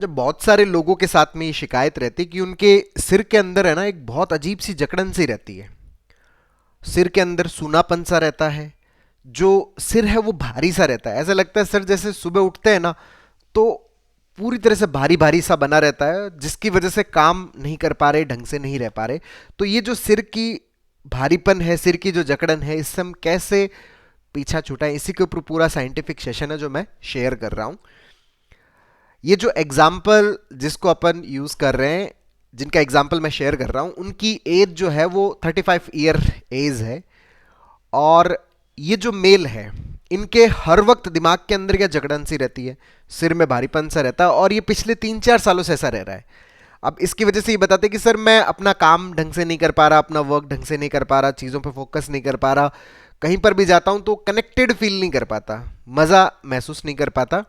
जब बहुत सारे लोगों के साथ में ये शिकायत रहती है कि उनके सिर के अंदर है ना एक बहुत अजीब सी जकड़न सी रहती है। सिर के अंदर सूनापन सा रहता है। जो सिर है वो भारी सा रहता है। ऐसा लगता है सर जैसे सुबह उठते हैं ना तो पूरी तरह से भारी भारी सा बना रहता है, जिसकी वजह से काम नहीं कर पा रहे, ढंग से नहीं रह पा रहे। तो ये जो सिर की भारीपन है, सिर की जो जकड़न है, इससे हम कैसे पीछा छुटाएं, इसी के ऊपर पूरा साइंटिफिक सेशन है जो मैं शेयर कर रहा हूं। ये जो एग्जाम्पल जिसको अपन यूज कर रहे हैं, जिनका एग्जाम्पल मैं शेयर कर रहा हूं, उनकी एज जो है वो 35 ईयर एज है। और ये जो मेल है, इनके हर वक्त दिमाग के अंदर क्या जकड़न सी रहती है, सिर में भारीपन सा रहता है, और ये पिछले 3-4 सालों से ऐसा रह रहा है। अब इसकी वजह से ये बताते हैं कि सर मैं अपना काम ढंग से नहीं कर पा रहा, अपना वर्क ढंग से नहीं कर पा रहा, चीज़ों पे फोकस नहीं कर पा रहा, कहीं पर भी जाता हूं तो कनेक्टेड फील नहीं कर पाता, मज़ा महसूस नहीं कर पाता।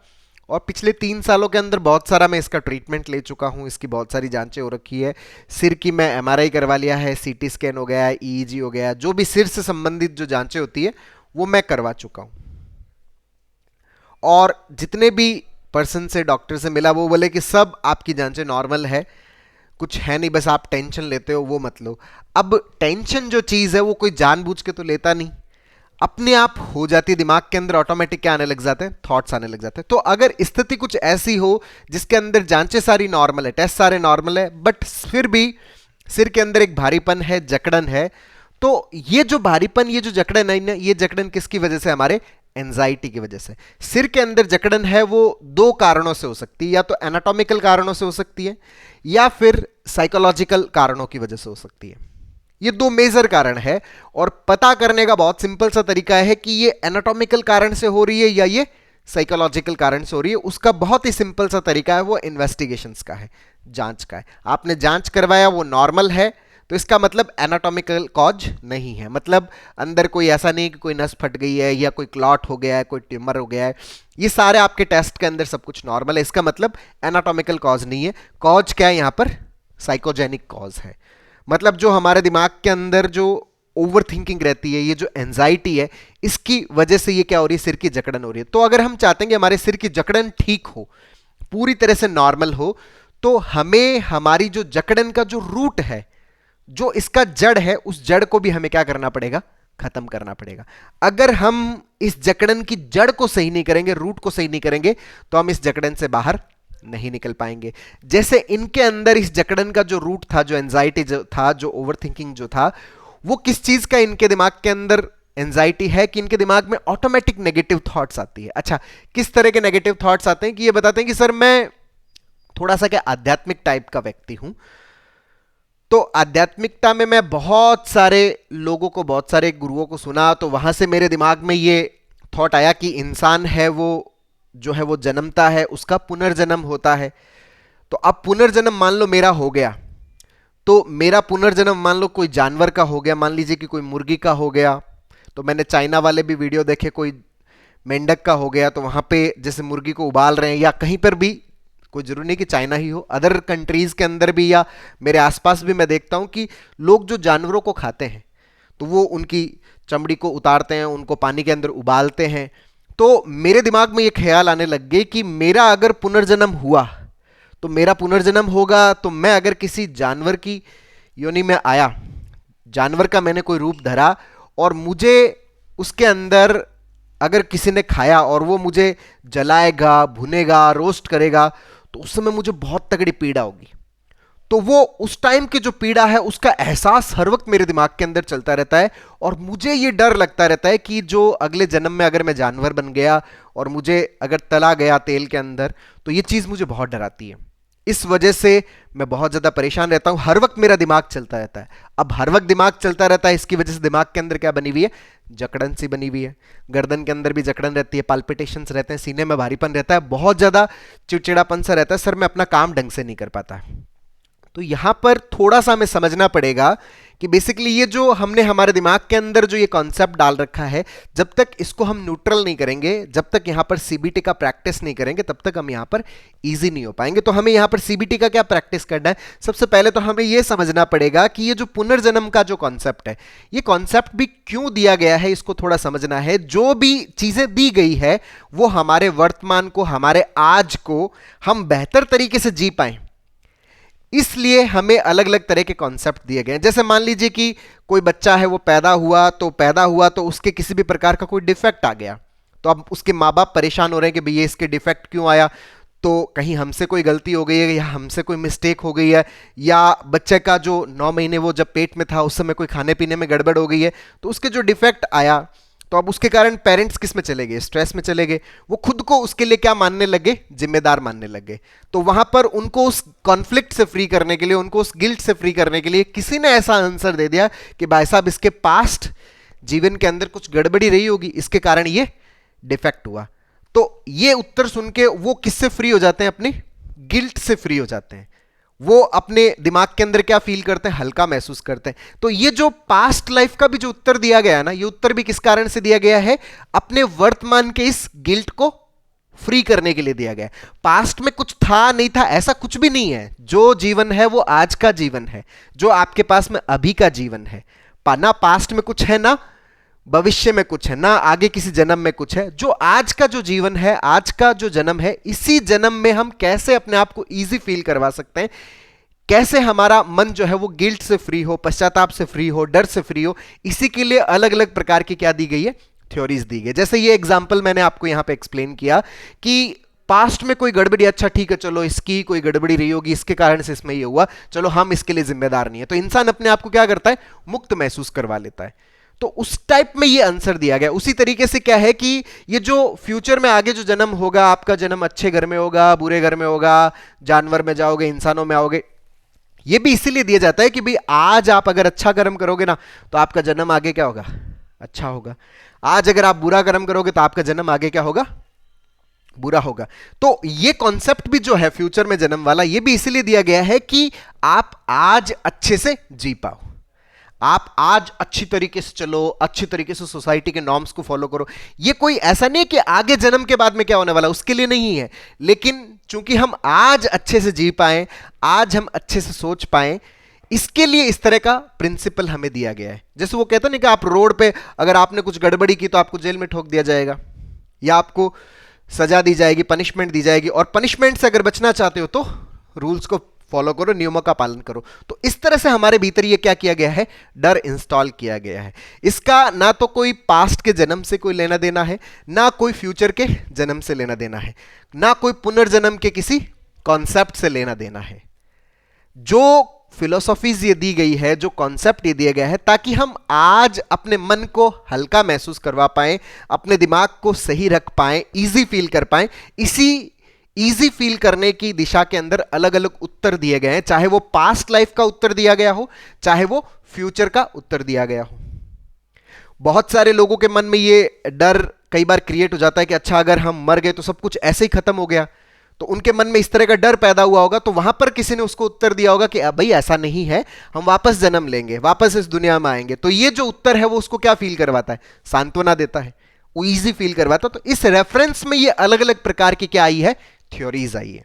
और पिछले 3 सालों के अंदर बहुत सारा मैं इसका ट्रीटमेंट ले चुका हूँ, इसकी बहुत सारी जांचें हो रखी है। सिर की मैं एमआरआई करवा लिया है, सीटी स्कैन हो गया है, ईईजी हो गया है, जो भी सिर से संबंधित जो जांचें होती है वो मैं करवा चुका हूँ। और जितने भी पर्सन से, डॉक्टर से मिला, वो बोले कि सब आपकी जांचें नॉर्मल है, कुछ है नहीं, बस आप टेंशन लेते हो वो मत लो। अब टेंशन जो चीज़ है वो कोई जानबूझ के तो लेता नहीं, अपने आप हो जाती है। दिमाग के अंदर ऑटोमेटिक क्या आने लग जाते हैं, थॉट्स आने लग जाते हैं। तो अगर स्थिति कुछ ऐसी हो जिसके अंदर जांचें सारी नॉर्मल है, टेस्ट सारे नॉर्मल है, बट फिर भी सिर के अंदर एक भारीपन है, जकड़न है, तो ये जो भारीपन, ये जो जकड़न है ना, ये जकड़न किसकी वजह से, हमारे एंजाइटी की वजह से। सिर के अंदर जकड़न है वो दो कारणों से हो सकती है, या तो एनाटॉमिकल कारणों से हो सकती है, या फिर साइकोलॉजिकल कारणों की वजह से हो सकती है। ये दो मेजर कारण है। और पता करने का बहुत सिंपल सा तरीका है कि ये एनाटॉमिकल कारण से हो रही है या ये साइकोलॉजिकल कारण से हो रही है। उसका बहुत ही सिंपल सा तरीका है, वो इन्वेस्टिगेशंस का है, जांच का है। आपने जांच करवाया, वो नॉर्मल है, तो इसका मतलब एनाटॉमिकल कॉज नहीं है। मतलब अंदर कोई ऐसा नहीं कि कोई नस फट गई है या कोई क्लॉट हो गया है, कोई ट्यूमर हो गया है। ये सारे आपके टेस्ट के अंदर सब कुछ नॉर्मल है, इसका मतलब एनाटॉमिकल कॉज नहीं है। कॉज क्या है यहाँ पर, साइकोजेनिक कॉज है। मतलब जो हमारे दिमाग के अंदर जो ओवर थिंकिंग रहती है, ये जो एंजाइटी है, इसकी वजह से ये क्या हो रही है, सिर की जकड़न हो रही है। तो अगर हम चाहते हैं कि हमारे सिर की जकड़न ठीक हो, पूरी तरह से नॉर्मल हो, तो हमें हमारी जो जकड़न का जो रूट है, जो इसका जड़ है, उस जड़ को भी हमें क्या करना पड़ेगा, खत्म करना पड़ेगा। अगर हम इस जकड़न की जड़ को सही नहीं करेंगे, रूट को सही नहीं करेंगे, तो हम इस जकड़न से बाहर नहीं निकल पाएंगे। जैसे इनके अंदर इस जकड़न का जो रूट था, जो एंजाइटी जो था, जो ओवरथिंकिंग जो था, वो किस चीज का इनके दिमाग के अंदर एंजाइटी है कि इनके दिमाग में ऑटोमेटिक नेगेटिव थॉट्स आती है। अच्छा, किस तरह के नेगेटिव थॉट्स आते हैं कि ये बताते हैं कि सर मैं थोड़ा सा क्या आध्यात्मिक टाइप का व्यक्ति हूं, तो आध्यात्मिकता में मैं बहुत सारे लोगों को, बहुत सारे गुरुओं को सुना, तो वहां से मेरे दिमाग में ये थॉट आया कि इंसान है वो, जो है वो जन्मता है, उसका पुनर्जन्म होता है। तो अब पुनर्जन्म मान लो मेरा हो गया, तो मेरा पुनर्जन्म मान लो कोई जानवर का हो गया, मान लीजिए कि कोई मुर्गी का हो गया। तो मैंने चाइना वाले भी वीडियो देखे, कोई मेंढक का हो गया, तो वहां पे जैसे मुर्गी को उबाल रहे हैं, या कहीं पर भी, कोई जरूरी नहीं कि चाइना ही हो, अदर कंट्रीज के अंदर भी या मेरे आसपास भी मैं देखता हूं कि लोग जो जानवरों को खाते हैं, तो वो उनकी चमड़ी को उतारते हैं, उनको पानी के अंदर उबालते हैं। तो मेरे दिमाग में ये ख्याल आने लग गए कि मेरा अगर पुनर्जन्म हुआ, तो मेरा पुनर्जन्म होगा, तो मैं अगर किसी जानवर की योनि में आया, जानवर का मैंने कोई रूप धरा, और मुझे उसके अंदर अगर किसी ने खाया और वो मुझे जलाएगा, भुनेगा, रोस्ट करेगा, तो उस समय मुझे बहुत तगड़ी पीड़ा होगी। तो वो उस टाइम की जो पीड़ा है, उसका एहसास हर वक्त मेरे दिमाग के अंदर चलता रहता है, और मुझे ये डर लगता रहता है कि जो अगले जन्म में अगर मैं जानवर बन गया और मुझे अगर तला गया तेल के अंदर, तो ये चीज मुझे बहुत डराती है। इस वजह से मैं बहुत ज्यादा परेशान रहता हूं, हर वक्त मेरा दिमाग चलता रहता है। अब हर वक्त दिमाग चलता रहता है, इसकी वजह से दिमाग के अंदर क्या बनी हुई है, जकड़न सी बनी हुई है। गर्दन के अंदर भी जकड़न रहती है, पाल्पिटेशंस रहते हैं, सीने में भारीपन रहता है, बहुत ज्यादा चिड़चिड़ापन सा रहता है, सर मैं अपना काम ढंग से नहीं कर पाता। तो यहां पर थोड़ा सा हमें समझना पड़ेगा कि बेसिकली ये जो हमने हमारे दिमाग के अंदर जो ये कॉन्सेप्ट डाल रखा है, जब तक इसको हम न्यूट्रल नहीं करेंगे, जब तक यहां पर सीबीटी का प्रैक्टिस नहीं करेंगे, तब तक हम यहां पर इजी नहीं हो पाएंगे। तो हमें यहां पर सीबीटी का क्या प्रैक्टिस करना है? सबसे पहले तो हमें यह समझना पड़ेगा कि ये जो पुनर्जन्म का जो कॉन्सेप्ट है, ये कॉन्सेप्ट भी क्यों दिया गया है, इसको थोड़ा समझना है। जो भी चीजें दी गई है वो हमारे वर्तमान को, हमारे आज को हम बेहतर तरीके से जी पाएं, इसलिए हमें अलग अलग तरह के कॉन्सेप्ट दिए गए हैं। जैसे मान लीजिए कि कोई बच्चा है, वो पैदा हुआ तो उसके किसी भी प्रकार का कोई डिफेक्ट आ गया, तो अब उसके माँ बाप परेशान हो रहे हैं कि भैया इसके डिफेक्ट क्यों आया, तो कहीं हमसे कोई गलती हो गई है या हमसे कोई मिस्टेक हो गई है, या बच्चे का जो 9 महीने वो जब पेट में था उस समय कोई खाने पीने में गड़बड़ हो गई है, तो उसके जो डिफेक्ट आया, तो अब उसके कारण पेरेंट्स किस में चले गए? स्ट्रेस में चले गए। वो खुद को उसके लिए क्या मानने लगे? जिम्मेदार मानने लगे। तो वहां पर उनको उस कॉन्फ्लिक्ट से फ्री करने के लिए, उनको उस गिल्ट से फ्री करने के लिए किसी ने ऐसा आंसर दे दिया कि भाई साहब इसके पास्ट जीवन के अंदर कुछ गड़बड़ी रही होगी, इसके कारण ये डिफेक्ट हुआ। तो ये उत्तर सुन के वो किससे फ्री हो जाते हैं? अपनी गिल्ट से फ्री हो जाते हैं। वो अपने दिमाग के अंदर क्या फील करते हैं? हल्का महसूस करते हैं। तो ये जो पास्ट लाइफ का भी जो उत्तर दिया गया है ना, ये उत्तर भी किस कारण से दिया गया है? अपने वर्तमान के इस गिल्ट को फ्री करने के लिए दिया गया है। पास्ट में कुछ था नहीं था ऐसा कुछ भी नहीं है। जो जीवन है वो आज का जीवन है, जो आपके पास में अभी का जीवन है। ना पास्ट में कुछ है, ना भविष्य में कुछ है, ना आगे किसी जन्म में कुछ है। जो आज का जो जीवन है, आज का जो जन्म है, इसी जन्म में हम कैसे अपने आप को इजी फील करवा सकते हैं, कैसे हमारा मन जो है वो गिल्ट से फ्री हो, पश्चाताप से फ्री हो, डर से फ्री हो, इसी के लिए अलग अलग प्रकार की क्या दी गई है? थ्योरीज दी गई। जैसे ये एग्जाम्पल मैंने आपको यहां पे एक्सप्लेन किया कि पास्ट में कोई गड़बड़ी, अच्छा ठीक है, चलो इसकी कोई गड़बड़ी रही होगी, इसके कारण से इसमें ये हुआ, चलो हम इसके लिए जिम्मेदार नहीं है। तो इंसान अपने आप को क्या करता है? मुक्त महसूस करवा लेता है। तो उस टाइप में ये आंसर दिया गया। उसी तरीके से क्या है कि ये जो फ्यूचर में आगे जो जन्म होगा, आपका जन्म अच्छे घर में होगा, बुरे घर में होगा, जानवर में जाओगे, इंसानों में आओगे, ये भी इसीलिए दिया जाता है कि भाई आज आप अगर अच्छा कर्म करोगे ना, तो आपका जन्म आगे क्या होगा? अच्छा होगा। आज अगर आप बुरा कर्म करोगे तो आपका जन्म आगे क्या होगा? बुरा होगा। तो ये कॉन्सेप्ट भी जो है फ्यूचर में जन्म वाला, ये भी इसीलिए दिया गया है कि आप आज अच्छे से जी पाओ, आप आज अच्छी तरीके से चलो, अच्छी तरीके से सोसाइटी के नॉर्म्स को फॉलो करो। ये कोई ऐसा नहीं कि आगे जन्म के बाद में क्या होने वाला, उसके लिए नहीं है। लेकिन चूंकि हम आज अच्छे से जी पाए, आज हम अच्छे से सोच पाए, इसके लिए इस तरह का प्रिंसिपल हमें दिया गया है। जैसे वो कहते हैं ना कि आप रोड पे अगर आपने कुछ गड़बड़ी की तो आपको जेल में ठोक दिया जाएगा, या आपको सजा दी जाएगी, पनिशमेंट दी जाएगी, और पनिशमेंट से अगर बचना चाहते हो तो रूल्स को फॉलो करो, नियमों का पालन करो। तो इस तरह से हमारे भीतर ये क्या किया गया है? डर इंस्टॉल किया गया है। इसका ना तो कोई पास्ट के जन्म से कोई लेना देना है, ना कोई फ्यूचर के जन्म से लेना देना है, ना कोई पुनर्जन्म के किसी कॉन्सेप्ट से लेना देना है। जो फिलोसॉफीज ये दी गई है, जो कॉन्सेप्ट ये दिया गया है, ताकि हम आज अपने मन को हल्का महसूस करवा पाएं, अपने दिमाग को सही रख पाएं, इजी फील कर पाएं। इसी इजी फील करने की दिशा के अंदर अलग अलग उत्तर दिए गए हैं, चाहे वो पास्ट लाइफ का उत्तर दिया गया हो, चाहे वो फ्यूचर का उत्तर दिया गया हो। बहुत सारे लोगों के मन में ये डर कई बार क्रिएट हो जाता है कि अच्छा अगर हम मर गए तो सब कुछ ऐसे ही खत्म हो गया, तो उनके मन में इस तरह का डर पैदा हुआ होगा। तो वहां पर किसी ने उसको उत्तर दिया होगा कि भाई ऐसा नहीं है, हम वापस जन्म लेंगे, वापस इस दुनिया में आएंगे। तो ये जो उत्तर है वो उसको क्या फील करवाता है? सांत्वना देता है, वो इजी फील करवाता। तो इस रेफरेंस में ये अलग अलग प्रकार की क्या आई है? थ्योरीज आई है।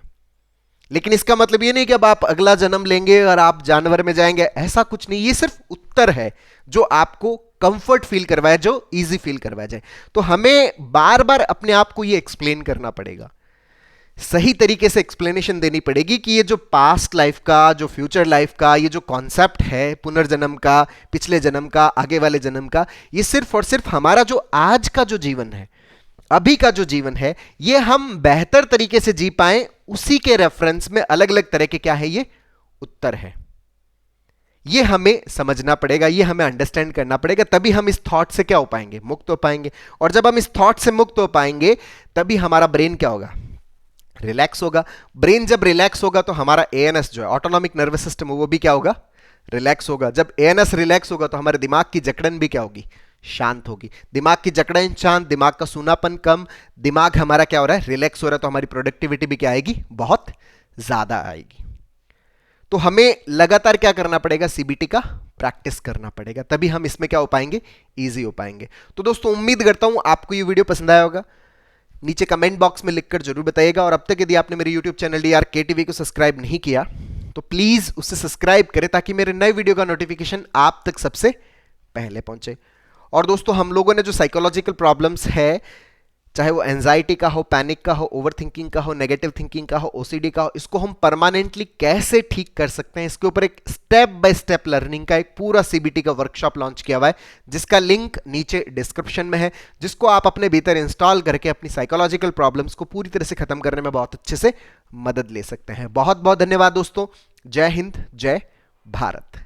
लेकिन इसका मतलब ये नहीं कि अब आप अगला जन्म लेंगे और आप जानवर में जाएंगे, ऐसा कुछ नहीं। ये सिर्फ उत्तर है जो आपको कंफर्ट फील करवाए, जो इजी फील करवाया जाए। तो हमें बार बार अपने आप को ये एक्सप्लेन करना पड़ेगा, सही तरीके से एक्सप्लेनेशन देनी पड़ेगी कि ये जो पास्ट लाइफ का, जो फ्यूचर लाइफ का, ये जो कॉन्सेप्ट है पुनर्जन्म का, पिछले जन्म का, आगे वाले जन्म का, ये सिर्फ और सिर्फ हमारा जो आज का जो जीवन है, अभी का जो जीवन है, ये हम बेहतर तरीके से जी पाएं, उसी के रेफरेंस में अलग अलग तरह के क्या है? ये उत्तर है। ये हमें समझना पड़ेगा, ये हमें अंडरस्टैंड करना पड़ेगा, तभी हम इस थॉट से क्या हो पाएंगे? मुक्त हो पाएंगे। और जब हम इस थॉट से मुक्त हो पाएंगे, तभी हमारा ब्रेन क्या होगा? रिलैक्स होगा। ब्रेन जब रिलैक्स होगा तो हमारा एएनएस जो है, ऑटोनॉमिक नर्वस सिस्टम, वो भी क्या होगा? रिलैक्स होगा। जब एएनएस रिलैक्स होगा तो हमारे दिमाग की जकड़न भी क्या होगी? शांत होगी। दिमाग की जकड़न शांत, दिमाग का सूनापन कम, दिमाग हमारा क्या हो रहा है? रिलैक्स हो रहा है। तो हमारी प्रोडक्टिविटी भी क्या आएगी? बहुत ज्यादा आएगी। तो हमें लगातार क्या करना पड़ेगा, सीबीटी का प्रैक्टिस करना पड़ेगा, तभी हम इसमें क्या हो पाएंगे, इजी हो पाएंगे। तो दोस्तों उम्मीद करता हूं आपको ये वीडियो पसंद आया होगा। नीचे कमेंट बॉक्स में लिखकर जरूर बताइएगा, और अब तक यदि आपने मेरे यूट्यूब चैनल DRK TV को सब्सक्राइब नहीं किया तो प्लीज उसे सब्सक्राइब करें, ताकि मेरे नए वीडियो का नोटिफिकेशन आप तक सबसे पहले पहुंचे। और दोस्तों हम लोगों ने जो साइकोलॉजिकल प्रॉब्लम्स है, चाहे वो एंजाइटी का हो, पैनिक का हो, ओवर थिंकिंग का हो, नेगेटिव थिंकिंग का हो, ओसीडी का हो, इसको हम परमानेंटली कैसे ठीक कर सकते हैं, इसके ऊपर एक स्टेप बाय स्टेप लर्निंग का एक पूरा सीबीटी का वर्कशॉप लॉन्च किया हुआ है, जिसका लिंक नीचे डिस्क्रिप्शन में है, जिसको आप अपने भीतर इंस्टॉल करके अपनी साइकोलॉजिकल प्रॉब्लम्स को पूरी तरह से खत्म करने में बहुत अच्छे से मदद ले सकते हैं। बहुत बहुत धन्यवाद दोस्तों। जय हिंद, जय भारत।